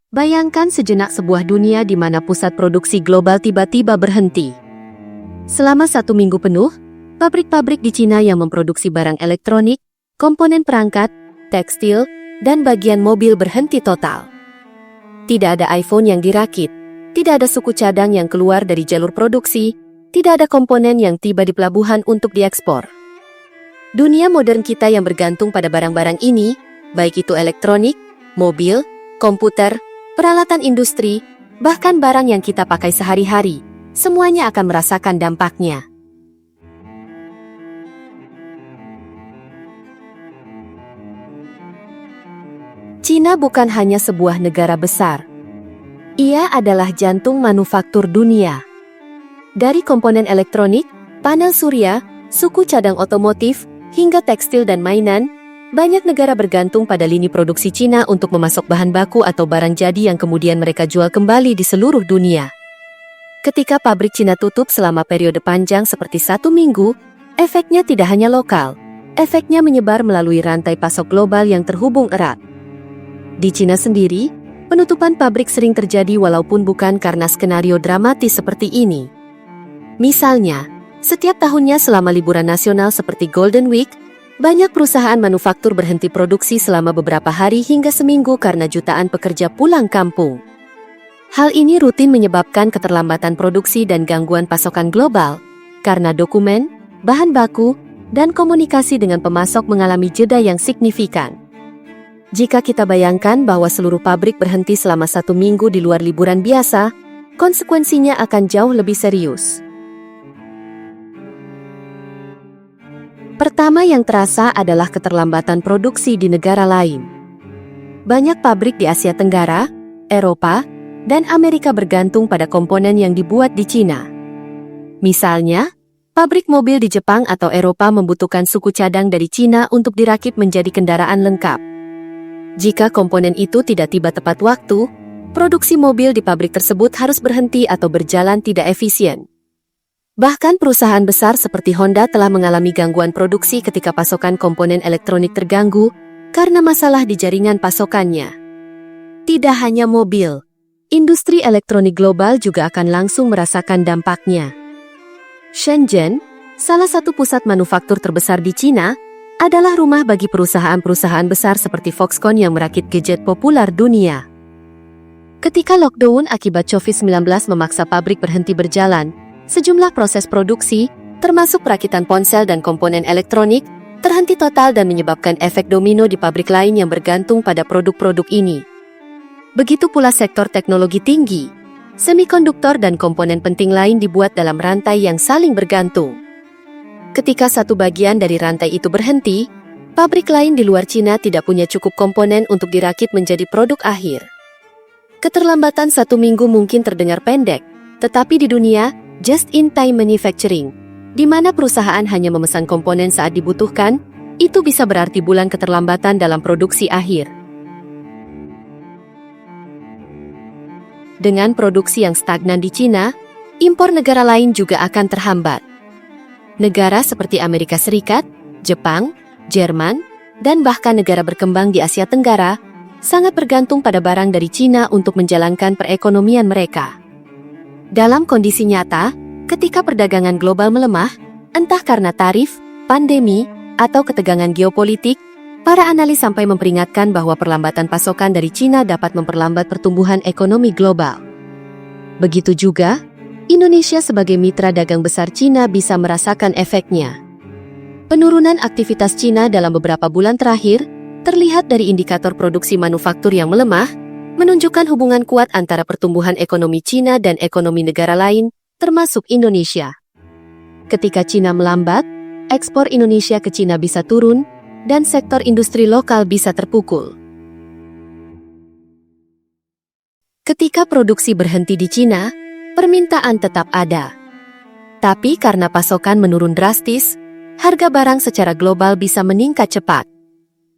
Bayangkan sejenak sebuah dunia di mana pusat produksi global tiba-tiba berhenti. Selama 1 minggu penuh, pabrik-pabrik di Cina yang memproduksi barang elektronik, komponen perangkat, tekstil, dan bagian mobil berhenti total. Tidak ada iPhone yang dirakit, tidak ada suku cadang yang keluar dari jalur produksi, tidak ada komponen yang tiba di pelabuhan untuk diekspor. Dunia modern kita yang bergantung pada barang-barang ini, baik itu elektronik, mobil, komputer, peralatan industri, bahkan barang yang kita pakai sehari-hari, semuanya akan merasakan dampaknya. Cina bukan hanya sebuah negara besar. Ia adalah jantung manufaktur dunia. Dari komponen elektronik, panel surya, suku cadang otomotif, hingga tekstil dan mainan, banyak negara bergantung pada lini produksi Cina untuk memasok bahan baku atau barang jadi yang kemudian mereka jual kembali di seluruh dunia. Ketika pabrik Cina tutup selama periode panjang seperti 1 minggu, efeknya tidak hanya lokal, efeknya menyebar melalui rantai pasok global yang terhubung erat. Di Cina sendiri, penutupan pabrik sering terjadi walaupun bukan karena skenario dramatis seperti ini. Misalnya, setiap tahunnya selama liburan nasional seperti Golden Week, banyak perusahaan manufaktur berhenti produksi selama beberapa hari hingga seminggu karena jutaan pekerja pulang kampung. Hal ini rutin menyebabkan keterlambatan produksi dan gangguan pasokan global, karena dokumen, bahan baku, dan komunikasi dengan pemasok mengalami jeda yang signifikan. Jika kita bayangkan bahwa seluruh pabrik berhenti selama 1 minggu di luar liburan biasa, konsekuensinya akan jauh lebih serius. Pertama yang terasa adalah keterlambatan produksi di negara lain. Banyak pabrik di Asia Tenggara, Eropa, dan Amerika bergantung pada komponen yang dibuat di Cina. Misalnya, pabrik mobil di Jepang atau Eropa membutuhkan suku cadang dari Cina untuk dirakit menjadi kendaraan lengkap. Jika komponen itu tidak tiba tepat waktu, produksi mobil di pabrik tersebut harus berhenti atau berjalan tidak efisien. Bahkan perusahaan besar seperti Honda telah mengalami gangguan produksi ketika pasokan komponen elektronik terganggu karena masalah di jaringan pasokannya. Tidak hanya mobil, industri elektronik global juga akan langsung merasakan dampaknya. Shenzhen, salah satu pusat manufaktur terbesar di Cina, adalah rumah bagi perusahaan-perusahaan besar seperti Foxconn yang merakit gadget populer dunia. Ketika lockdown akibat COVID-19 memaksa pabrik berhenti berjalan, sejumlah proses produksi, termasuk perakitan ponsel dan komponen elektronik, terhenti total dan menyebabkan efek domino di pabrik lain yang bergantung pada produk-produk ini. Begitu pula sektor teknologi tinggi, semikonduktor dan komponen penting lain dibuat dalam rantai yang saling bergantung. Ketika satu bagian dari rantai itu berhenti, pabrik lain di luar Cina tidak punya cukup komponen untuk dirakit menjadi produk akhir. Keterlambatan 1 minggu mungkin terdengar pendek, tetapi di dunia, just-in-time manufacturing, di mana perusahaan hanya memesan komponen saat dibutuhkan, itu bisa berarti bulan keterlambatan dalam produksi akhir. Dengan produksi yang stagnan di Cina, impor negara lain juga akan terhambat. Negara seperti Amerika Serikat, Jepang, Jerman, dan bahkan negara berkembang di Asia Tenggara, sangat bergantung pada barang dari Cina untuk menjalankan perekonomian mereka. Dalam kondisi nyata, ketika perdagangan global melemah, entah karena tarif, pandemi, atau ketegangan geopolitik, para analis sampai memperingatkan bahwa perlambatan pasokan dari Cina dapat memperlambat pertumbuhan ekonomi global. Begitu juga, Indonesia sebagai mitra dagang besar Cina bisa merasakan efeknya. Penurunan aktivitas Cina dalam beberapa bulan terakhir terlihat dari indikator produksi manufaktur yang melemah, menunjukkan hubungan kuat antara pertumbuhan ekonomi Cina dan ekonomi negara lain, termasuk Indonesia. Ketika Cina melambat, ekspor Indonesia ke Cina bisa turun, dan sektor industri lokal bisa terpukul. Ketika produksi berhenti di Cina, permintaan tetap ada. Tapi karena pasokan menurun drastis, harga barang secara global bisa meningkat cepat.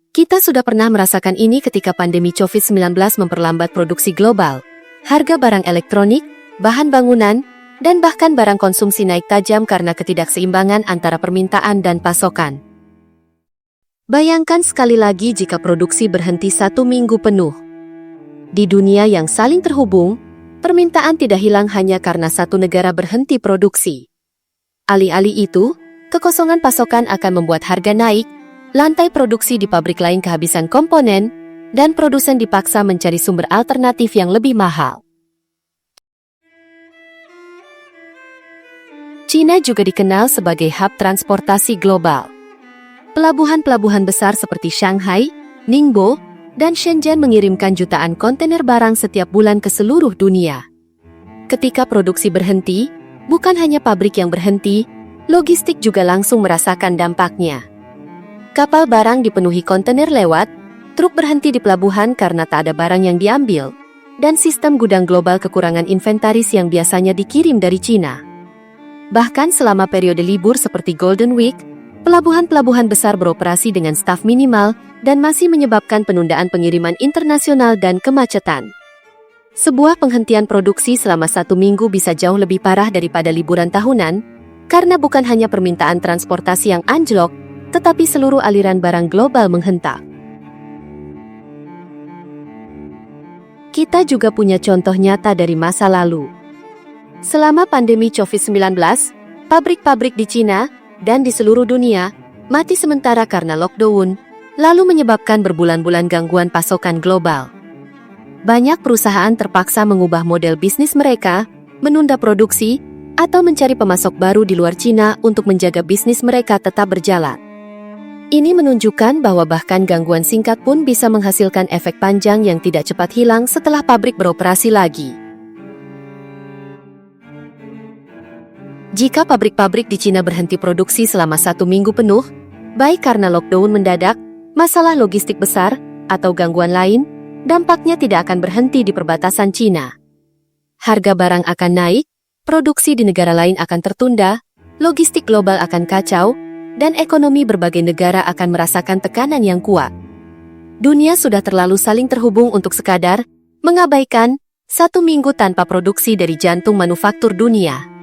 Kita sudah pernah merasakan ini ketika pandemi COVID-19 memperlambat produksi global. Harga barang elektronik, bahan bangunan, dan bahkan barang konsumsi naik tajam karena ketidakseimbangan antara permintaan dan pasokan. Bayangkan sekali lagi jika produksi berhenti 1 minggu penuh. Di dunia yang saling terhubung, permintaan tidak hilang hanya karena satu negara berhenti produksi. Alih-alih itu, kekosongan pasokan akan membuat harga naik, lantai produksi di pabrik lain kehabisan komponen, dan produsen dipaksa mencari sumber alternatif yang lebih mahal. Cina juga dikenal sebagai hub transportasi global. Pelabuhan-pelabuhan besar seperti Shanghai, Ningbo, dan Shenzhen mengirimkan jutaan kontainer barang setiap bulan ke seluruh dunia. Ketika produksi berhenti, bukan hanya pabrik yang berhenti, logistik juga langsung merasakan dampaknya. Kapal barang dipenuhi kontainer lewat, truk berhenti di pelabuhan karena tak ada barang yang diambil, dan sistem gudang global kekurangan inventaris yang biasanya dikirim dari Cina. Bahkan selama periode libur seperti Golden Week, pelabuhan-pelabuhan besar beroperasi dengan staf minimal dan masih menyebabkan penundaan pengiriman internasional dan kemacetan. Sebuah penghentian produksi selama 1 minggu bisa jauh lebih parah daripada liburan tahunan, karena bukan hanya permintaan transportasi yang anjlok, tetapi seluruh aliran barang global menghentak. Kita juga punya contoh nyata dari masa lalu. Selama pandemi COVID-19, pabrik-pabrik di Cina dan di seluruh dunia mati sementara karena lockdown, lalu menyebabkan berbulan-bulan gangguan pasokan global. Banyak perusahaan terpaksa mengubah model bisnis mereka, menunda produksi, atau mencari pemasok baru di luar Cina untuk menjaga bisnis mereka tetap berjalan. Ini menunjukkan bahwa bahkan gangguan singkat pun bisa menghasilkan efek panjang yang tidak cepat hilang setelah pabrik beroperasi lagi. Jika pabrik-pabrik di Cina berhenti produksi selama 1 minggu penuh, baik karena lockdown mendadak, masalah logistik besar, atau gangguan lain, dampaknya tidak akan berhenti di perbatasan Cina. Harga barang akan naik, produksi di negara lain akan tertunda, logistik global akan kacau, dan ekonomi berbagai negara akan merasakan tekanan yang kuat. Dunia sudah terlalu saling terhubung untuk sekadar mengabaikan 1 minggu tanpa produksi dari jantung manufaktur dunia.